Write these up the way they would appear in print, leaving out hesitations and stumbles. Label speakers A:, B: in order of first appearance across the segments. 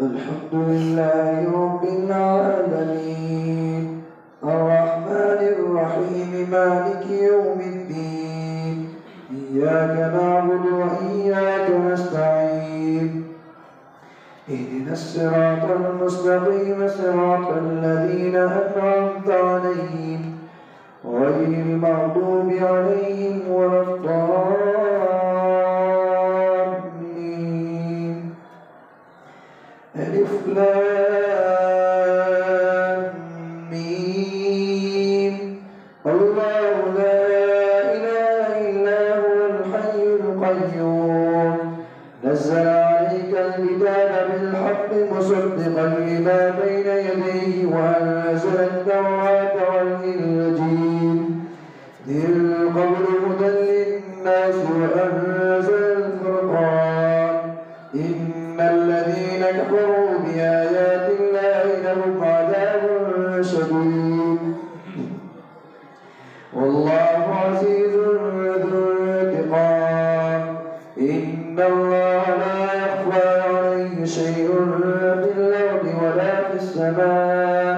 A: الحمد لله رب العالمين الرحمن الرحيم مالك يوم الدين إياك نعبد وإياك نستعين اهدنا الصراط المستقيم صراط الذين أنعمت عليهم غير المغضوب عليهم ولا الضالين. ألف لام ميم. الله لا إله إلا هو الحي القيوم نزل عليك الكتاب بالحق مصدقا لما بين يديه وأنزل التوراة والإنجيل من قبل هدى للناس وأنزل الفرقان إن الذين كفروا بآيات الله لهم عذاب شديد والله عزيز ذو انتقام. إن الله لا يخفى عليه شيء في الأرض ولا في السماء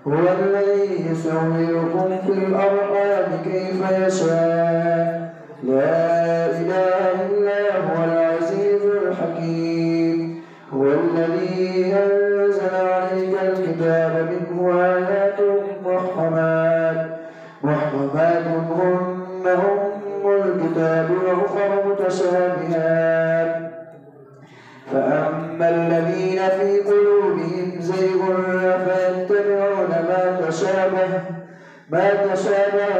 A: هو الذي يصوركم في الأرحام كيف يشاء لا إله إلا هو العزيز الحكيم. هو الذي أنزل عليك الكتاب منه آيات محكمات هن أم الكتاب وأخر متشابهات فأما الذين في قلوبهم زيغ فيتبعون ما تشابه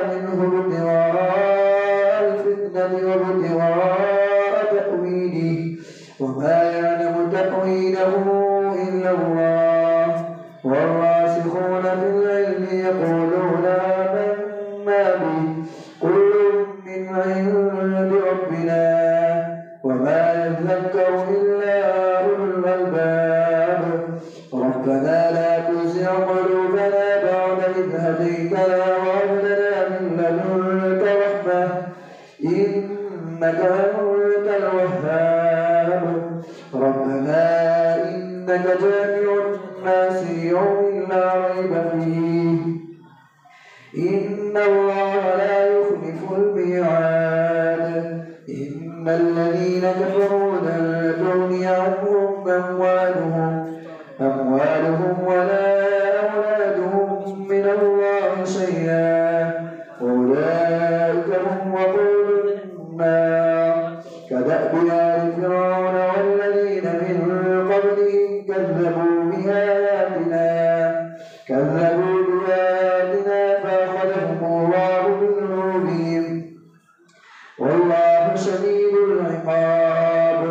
A: منه ابتغاء الفتنة وابتغاء تأويله وما يعلم تأويله إلا الله والراسخون في العلم يقولون آمنا به كل من عند ربنا وما يذكر إلا أولو الألباب. ربنا لا تزغ قلوبنا بعد إذ هديتنا وهب لنا من لدنك رحمة إنك أنت الوهاب. ربنا إنك جامع الناس يوم لا ريب فيه إن الله لا يخلف الميعاد. إن الذين كفروا لن تغني عنهم أموالهم ولا أولادهم من الله شيئا أولئك هم وقود النار كدأب آل فرعون والذين من قبلهم كذبوا بآياتنا فأخذهم الله بذنوبهم والله شديد العقاب.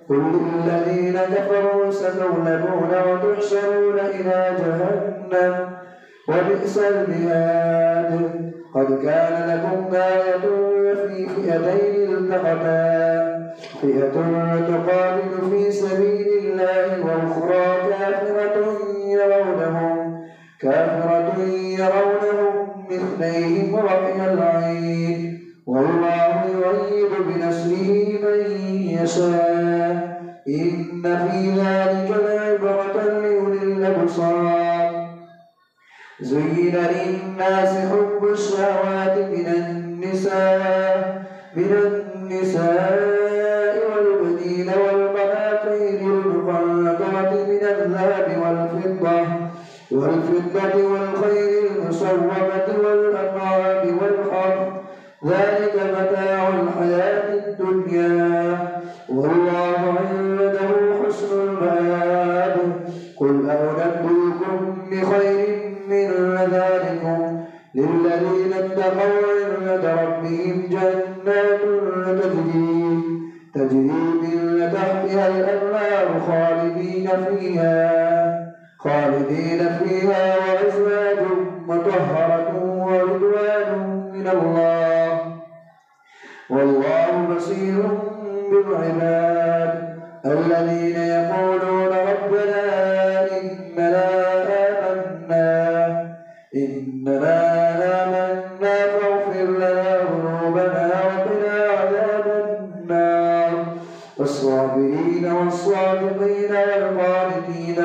A: قل للذين كفروا ستغلبون وتحشرون إلى جهنم وبئس المهاد. قد كان لكم آية في فئتين التقتا فئة تقاتل في سبيل الله وأخرى كافرة يرونهم مثليهم رأي العين والله يؤيد بنصره من يشاء إن في ذلك لعبرة لأولي الأبصار. زين للناس حب الشهوات من النساء والبنين والقناطير المقنطرة من الذهب والفضة والخيل المسومة والأنعام والحرث ذلك متاع الحياة الدنيا والله عنده حسن المآب. قل أنبئكم بخير من ذلكم للذين اتقوا عند ربهم جنات تجري من تحتها الأنهار خالدين فيها وأزواج مطهرة ورضوان من الله والله بصير بالعباد. الذين يقولون ربنا إننا آمنا فاغفر لنا ذنوبنا وقنا عذاب النار. والصابرين والصادقين والقانتين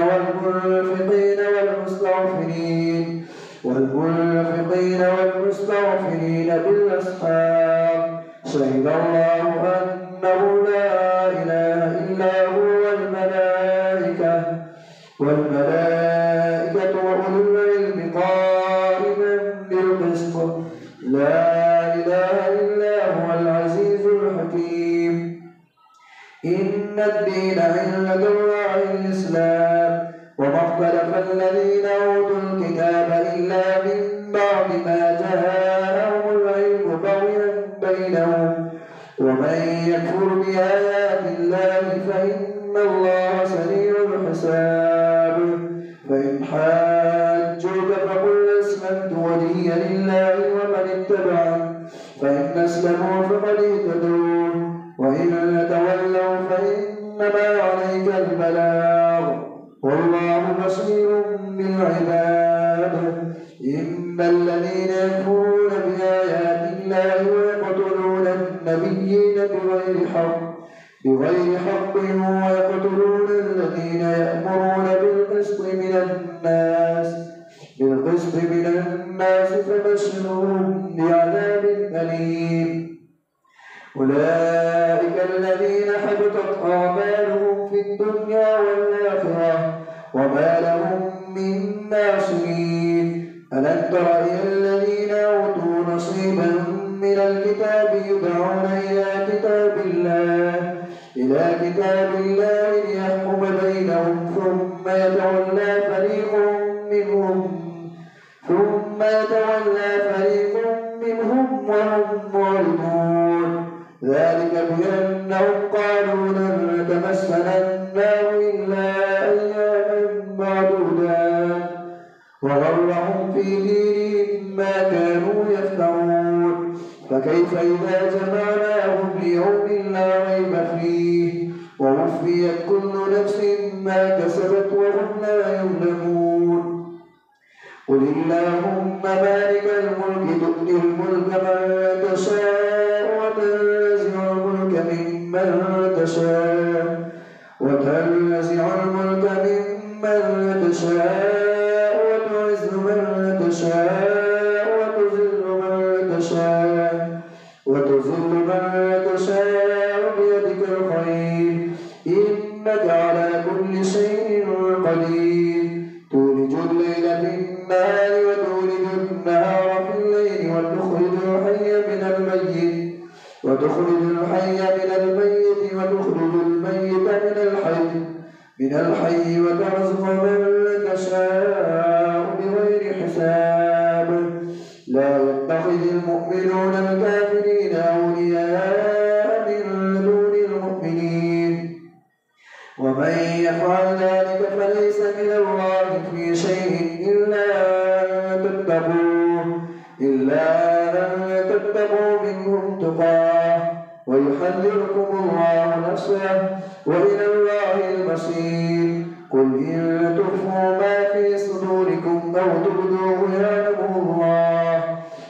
A: والمستغفرين بالأسحار شهد الله أنه لا إله إلا هو والملائكة وأولو العلم قائما بالقسط لا إله إلا هو العزيز الحكيم إن الدين عند الله الإسلام وما اختلف الذين أوتوا الكتاب إلا من بعد ما جاءهم العلم بغيا بينهم ومن يكفر بآيات الله فإن الله سريع الحساب فإن حاجوك فقل أسلمت وجهي لله ومن اتبعني فإن أسلموا فقد اهتدوا وإن تولوا فإنما عليك البلاغ والله بصير بالعباد إن الذين يكفرون بآيات الله ويقتلون النبيين بغير حق ويقتلون الذين يأمرون بالقسط من الناس فبشرهم بعذاب أليم أولئك الذين حبطت أعمالهم في الدنيا والآخرة وما لهم من ناصرين ألم تر إلى الذين أوتوا نصيبا من الكتاب يدعون إلى كتاب الله ليحكم بينهم ثم يتولى فريق منهم وهم معرضون ذلك بأنهم قالوا لن تمسنا النار إلا أياما معدودات وغرهم في دينهم ما كانوا يفترون فكيف إذا جمعناهم ليوم لا ريب فيه ووفيت كل نفس ما كسبت وهم لا يظلمون قل اللهم مالك الملك تؤتي الملك من تشاء وتنزع الملك ممن تشاء وتعز من تشاء وتذل من تشاء بيدك الخير إنك على كل شيء قدير تولج الليل في النهار وتولج النهار في الليل وتخرج الحي من الميت وتخرج الميت من الحي وترزق من تشاء بغير حساب لا يتخذ المؤمنون الكافرين أولياء من دون المؤمنين ومن يفعل ذلك فليس من الله في شيء إلا أن تتقوا منهم تقاه ويحذركم الله نفسه وإلى الله المصير قل إن تخفوا ما في صدوركم أو تبدوه يعلمه الله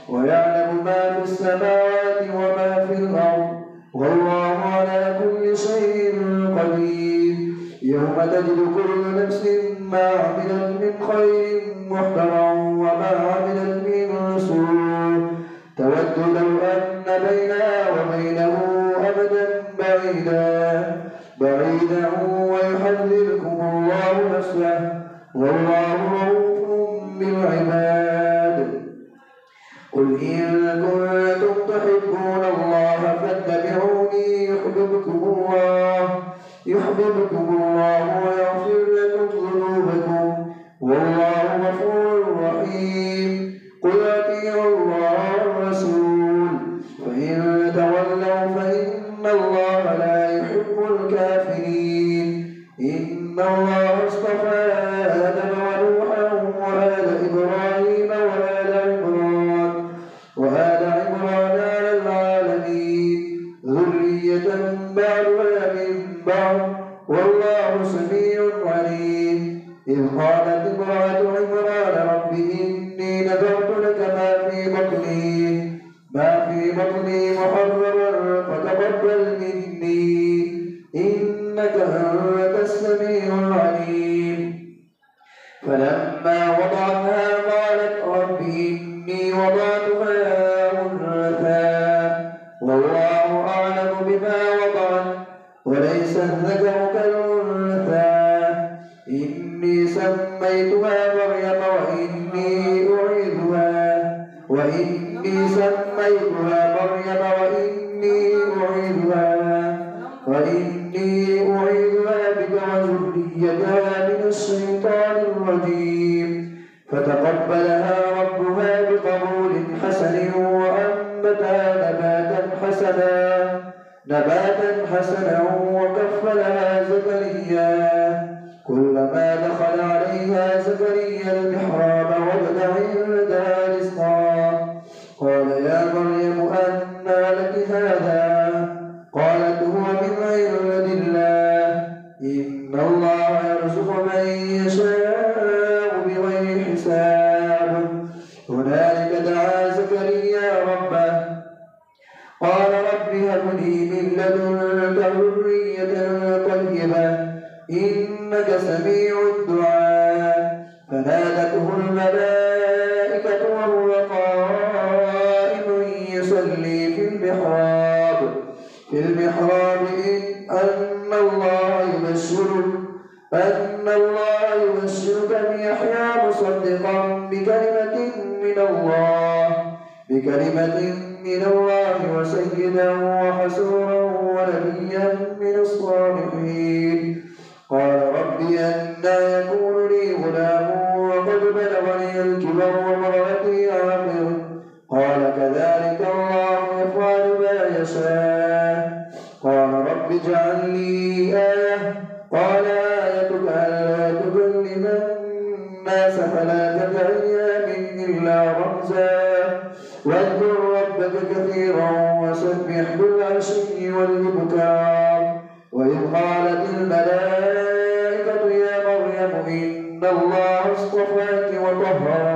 A: ويعلم ما في السماوات وما في الأرض والله على كل شيء قدير يوم تجد كل نفس ما عملت من خير محضرا وما عملت من سوء تود لو أن بينها وبينه أبدا بعيدا ويحذركم الله نفسه والله رؤوف بالعباد قل إن كنتم تحبون الله فاتبعوني يحببكم الله ويغفر لكم ذنوبكم والله غفور رحيم قل أطيعوا الله والرسول فإن تولوا فإن الله لا يحب الكافرين إن الله اصطفى آدم ونوحا وآل إبراهيم وآل عمران على العالمين ذرية بعضها من بعض والله سميع عليم إذ قالت امرأة عمران رب إني نذرت لك ما في بطني محررا فتقبل مني الذكر كالأنثى إني سميتها مريم وإني أعيذها بك وذريتها من الشيطان الرجيم فتقبلها ربها بقبول حسن وأنبتها نباتا حسنا وكفلها زكريا كلما دخل عليها زكريا المحراب وجد عندها رزقا قال يا مريم أنى لك هذا قالت هو من عند الله إن الله يرزق من يشاء بغير حساب هنالك دعا زكريا ربه قال رب هب لي من لدنك ذرية طيبة إنك سميع الدعاء فنادته الملائكة وهو قائم يصلي في المحراب أن الله يبشرك بيحيى مصدقا بكلمة من الله وسيدا وحسورا ونبيا من الصالحين قال رب أنى يكون لي غلام وقد بلغني الكبر وامرأتي عاقر قال كذلك الله يفعل ما يشاء قال رب اجعل لي آية قال آيتك ألا تكلم الناس 3 أيام إلا رمزا واذكر ربك كثيرا وسبح بالعشي والإبكار وإذ قالت الملائكة يا مريم إن الله اصطفاك وطهرك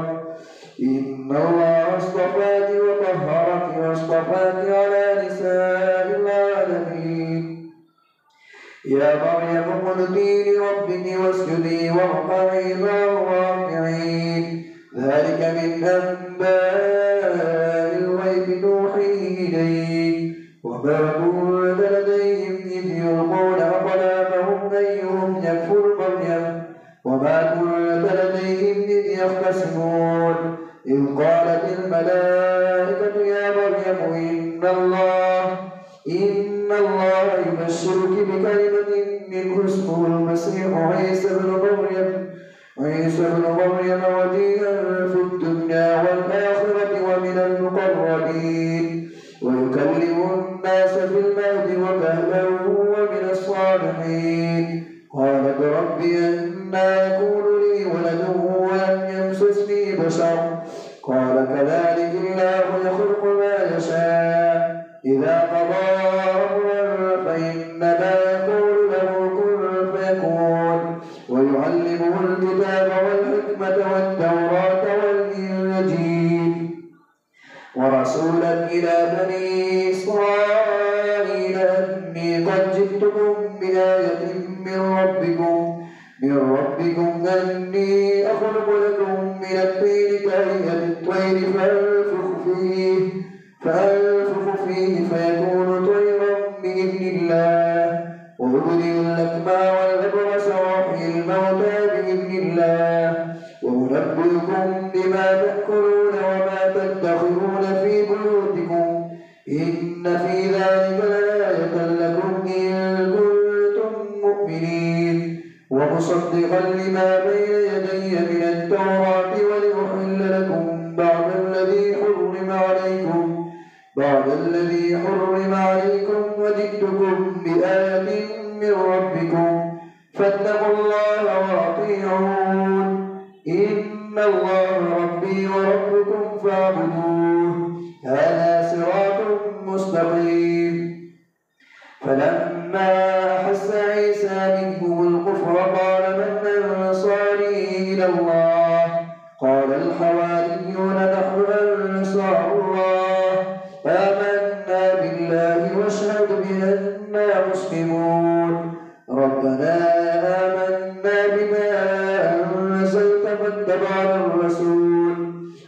A: واصطفاك على نساء العالمين يا مريم اقنتي لربك واسجدي واركعي مع الراكعين ذلك من أنباء الغيب نوحيه إليك وما كنت لديهم إذ يلقون أقلامهم أيهم يكفر مريم وما كنت لديهم إذ يختصمون إذ قالت الملائكة يا مريم إن الله يبشرك بكلمة منه اسمه المسيح عيسى بن مريم وجيها في الدنيا والآخرة ومن المقربين ويكلم الناس في المهد وكهلا ومن الصالحين قالت رب أنى يكون لي ولد ولم يمسسني بشر قال كذلك الله يخلق ما يشاء إذا قضى أمرا فإنما يقول له كن فيكون ويعلمه الكتاب والحكمة والتوراة والإنجيل ورسولا إلى بني إسرائيل أني قد جئتكم بآية من ربكم أني أخلق لكم من الطين كهيئة الطير فأنفخ فيه فيكون طيرا بإذن الله وأبرئ الأكمى والأبرص وأحيي الموتى بإذن الله وأنبئكم بما تأكلون وما تدخرون في بيوتكم إن في ذلك لآية لكم إن كنتم مؤمنين ومصدقا لما بين يدي من التوراة ولأحل لكم بعض الذي حرم عليكم وجئتكم بآية من ربكم فاتقوا الله وأطيعون إن الله ربي وربكم فاعبدوه هذا صراط مستقيم فلما أحس عيسى منهم الكفر قال من أنصاري إلى الله قال الحواريون نحن أنصار الله آمنا بالله واشهد بأننا مسلمون ربنا آمنا بما أنزلت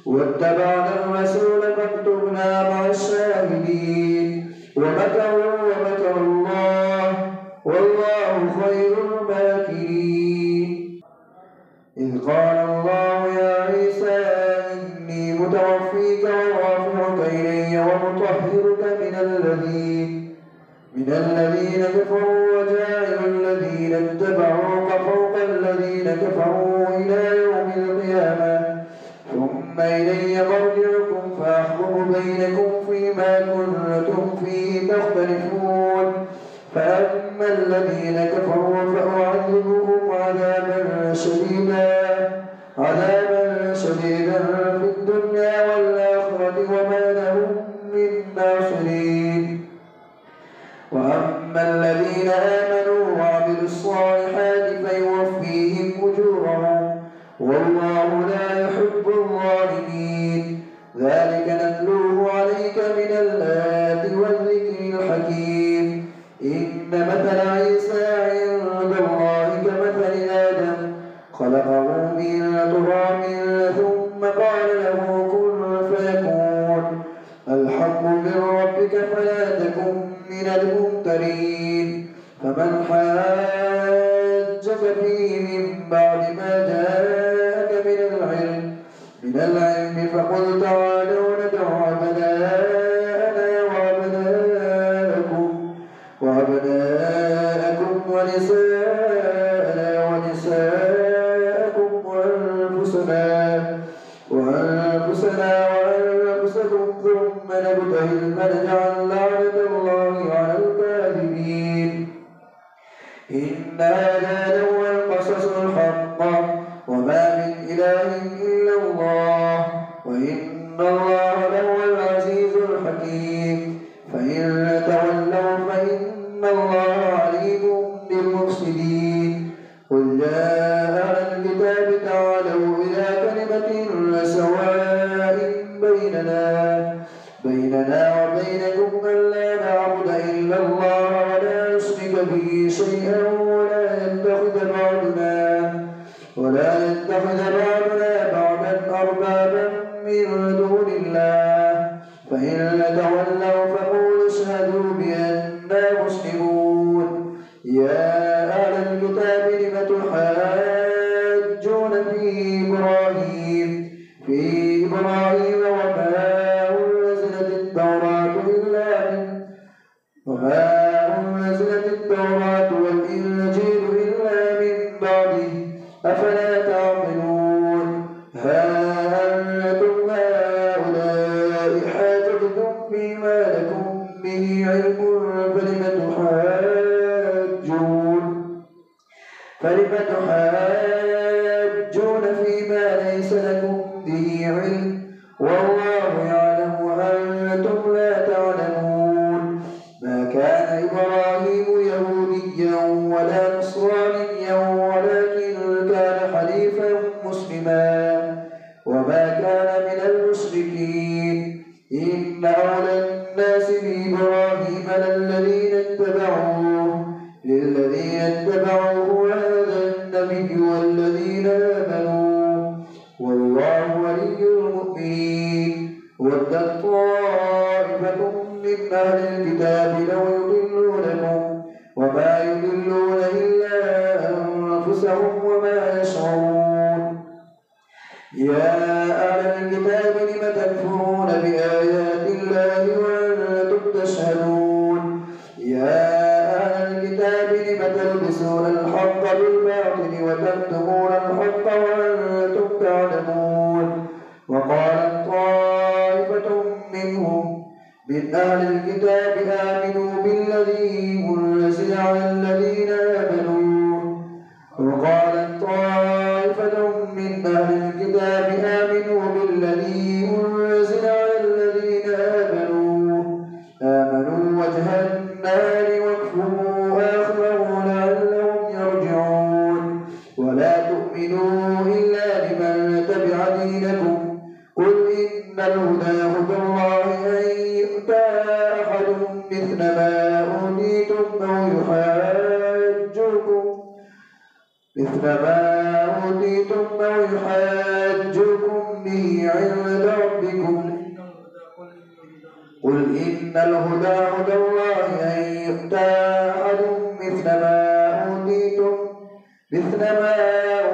A: واتبعنا الرسول فاكتبنا مع الشاهدين ومكروا الله والله الذين كفروا وجاعل الذين اتبعوك فوق الذين كفروا إلى يوم القيامة ثم إلي مرجعكم فأحكم بينكم فيما كنتم فيه تختلفون فأما الذين كفروا فأعذبهم عذابا شديدا في الدنيا والآخرة وما لهم من ناصرين وأما الذين آمنوا وعملوا الصالحات فيوفيهم أجورهم والله لا يحب الظالمين ذلك نتلوه عليك من الآيات والذكر الحكيم إن مثل عيسى عند الله كمثل آدم خلقه من تراب ثم قال له كن فيكون الحق من ربك فلا تكن من الممترين فمن حاجك فيه من بعد ما جاءك من العلم فقل تعالوا ندع أبناءنا وأبناءكم ونساءنا ونساءكم وأنفسكم ثم نبتهل فنجعل لعنة الله على الكاذبين إن هذا لهو القصص الحق وما من إله إلا الله وإن الله لهو العزيز الحكيم فإن تولوا فإن الله عليم بالمفسدين قل يا أهل الكتاب تعالوا إلى كلمة سواء بيننا وبينكم ألا نعبد إلا الله ولا نشرك به شيئا ولا يتخذ بعضنا بعضا أربابا من دون الله فإن تولوا فقولوا اشهدوا بأننا مسلمون يا أهل الكتاب لم تحاجون في إبراهيم وما أنزلت التوراة والإنجيل إلا من بعده أفلا تعقلون ها أنتم هؤلاء حاججتم فيما لكم به علم فلم تحاجون فيما ليس لكم به علم والله يعلم وأنتم لا تعلمون ما كان إبراهيم يهوديا ولا نصرانيا ولكن كان حنيفا مسلما وما كان من المشركين إن أولى الناس بإبراهيم للذين اتبعوه وهذا النبي والذين آمنوا والله ولي المؤمنين ودت طائفة من أهل الكتاب لو يضلونكم وما يضلون إلا أنفسهم وما يشعرون يا أهل الكتاب لم تكفرون بآيات الله وأنتم تشهدون يا أهل الكتاب لم تلبسون الحق بالباطل وتكتمون الحق وأنتم تعلمون وقالت طائفة منهم من أهل الكتاب آمنوا بالذي أنزل على الذين آمنوا وقالت طائفة من أهل الكتاب آمنوا بالذي أنزل على الذين آمنوا وجه النار واكفروا آخره لعلهم يرجعون ولا تؤمنوا إلا لمن تبع دينكم قل إن الهدى هدى الله أن يؤتى أحد مثل ما أوتيتم أو يحاجوكم به عند ربكم قل إن الهدى هدى الله أن يؤتى أحد مثل ما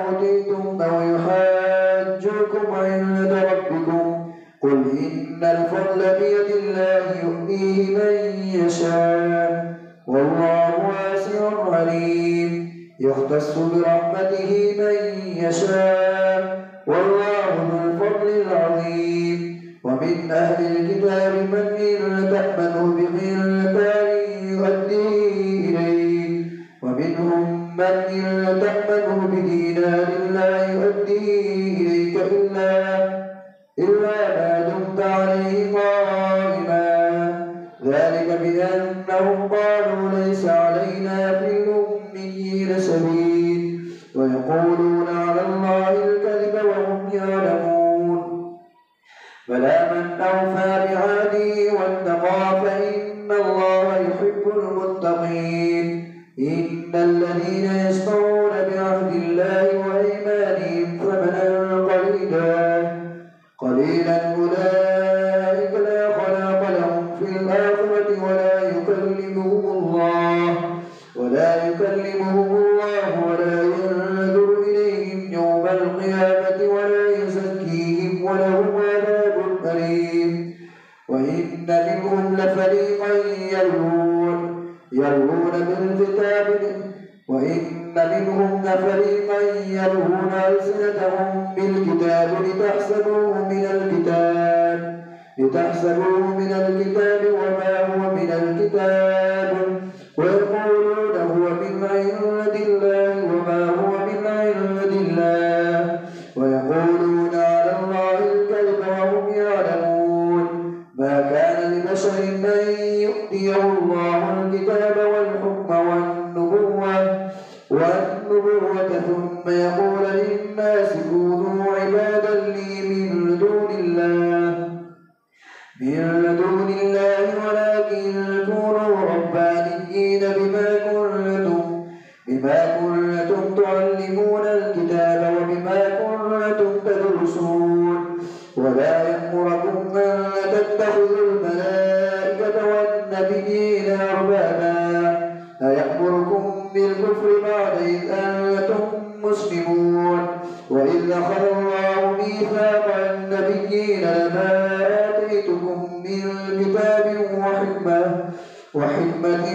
A: أوتيتم أو يحاجوكم عند ربكم قل إن إن الفضل بيد الله يؤتيه من يشاء والله واسع عليم يختص برحمته من يشاء والله ذو الفضل العظيم ومن أهل الكتاب من إن تأمنه بقنطار يؤديه إليك ومنهم من إن تأمنه بدينار لا يؤديه إليك إلا ما دمت عليه قائما ذلك بأنهم قالوا ليس علينا في الأميين سبيل ويقولون على الله الكذب وهم يعلمون بلى من أوفى بعهده واتقى فإن الله يحب المتقين إن الذين يشترون بعهد الله وأيمانهم ثمنا قليلا أولئك لا خلاق لهم في الآخرة ولا يكلمهم الله ولا ينظر إليهم يوم القيامة ولا يزكيهم ولهم عذاب أليم وإن منهم لفريقا يلوون ألسنتهم بالكتاب لتحسبوه من الكتاب وما هو من الكتاب ويقولون هو من عند الله وما هو من عند الله ويقولون على الله الكذب وهم يعلمون ما كان لبشر أن يؤتيه الله الكتاب والحكم والنبوة ثم يقول للناس كونوا عبادا لي من دون الله ولكن كونوا ربانيين بما كنتم تعلمون الكتاب وبما كنتم تدرسون ولا يأمركم أن تتخذوا الملائكة والنبيين أربابا أيأمركم بالكفر بعد إذ أنتم مسلمون وإذ أخذ الله ميثاق النبيين لما آتيتكم من كتاب وحكمة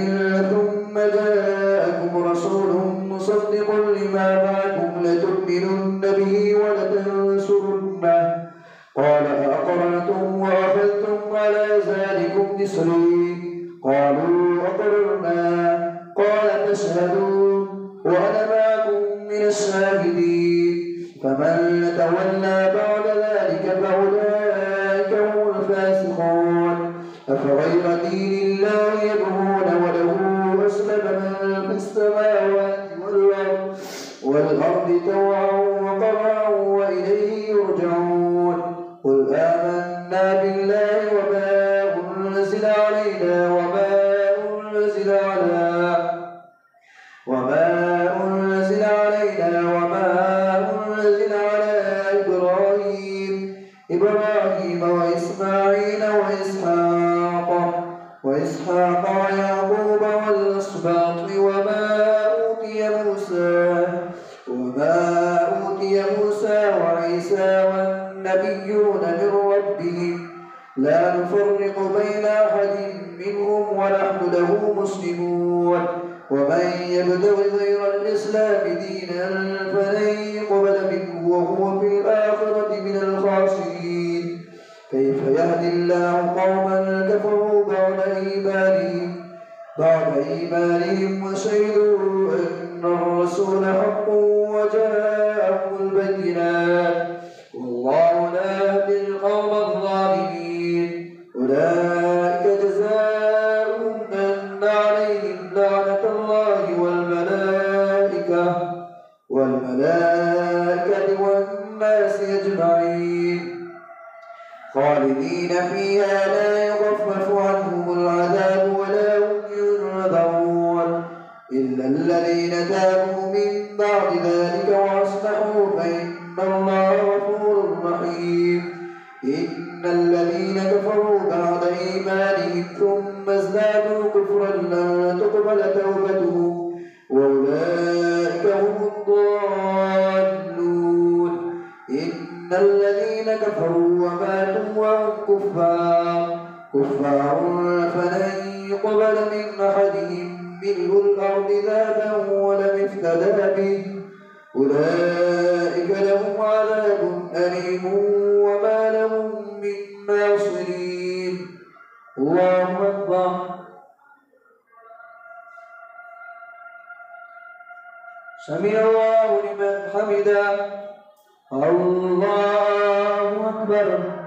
A: ثم جاءكم رسول مصدق لما معكم لتؤمنن به ولتنصرنه قال أأقررتم وأخذتم على ذلكم إصري قالوا أقررنا قال فاشهدوا وأنا معكم من الشاهدين فمن تولى بعد ذلك فأولئك هم الفاسقون أفغير دين الله يبغون وله أسلم من في السماوات والأرض طوعا وطمعا وإليه يرجعون قل آمنا بالله وما أنزل علينا وما أنزل على إبراهيم وإسماعيل وإسحاق ويعقوب والأسباط وما أوتي موسى وعيسى والنبيون من ربهم لا نفرق بين أحد منهم ونحن له مسلمون ومن يبتغ غير الإسلام دينا فلن يقبل منه وهو في الآخرة من الخاسرين كيف يهدي الله قوما كفروا بعد إيمانهم وشهدوا أن الرسول حق وجاءهم البينات والله لا يهدي القوم الظالمين أولئك جزاؤهم أن عليهم لعنة الله والملائكة والناس أجمعين خالدين فيها لا يخفف عنهم العذاب ولا هم ينظرون إلا الذين تابوا من بعد ذلك وأصلحوا فإن الله غفور رحيم إن الذين كفروا بعد إيمانهم ثم ازدادوا كفرا لن تقبل توبتهم وأولئك هم الضالون إن الذين كفروا وماتوا وهم كفار فلن يقبل من أحدهم ملء الأرض ذهبا ولم افتدى به أولئك لهم عذاب أليم وما لهم من ناصرين. الله أكبر. سمع الله لمن حمده. الله أكبر.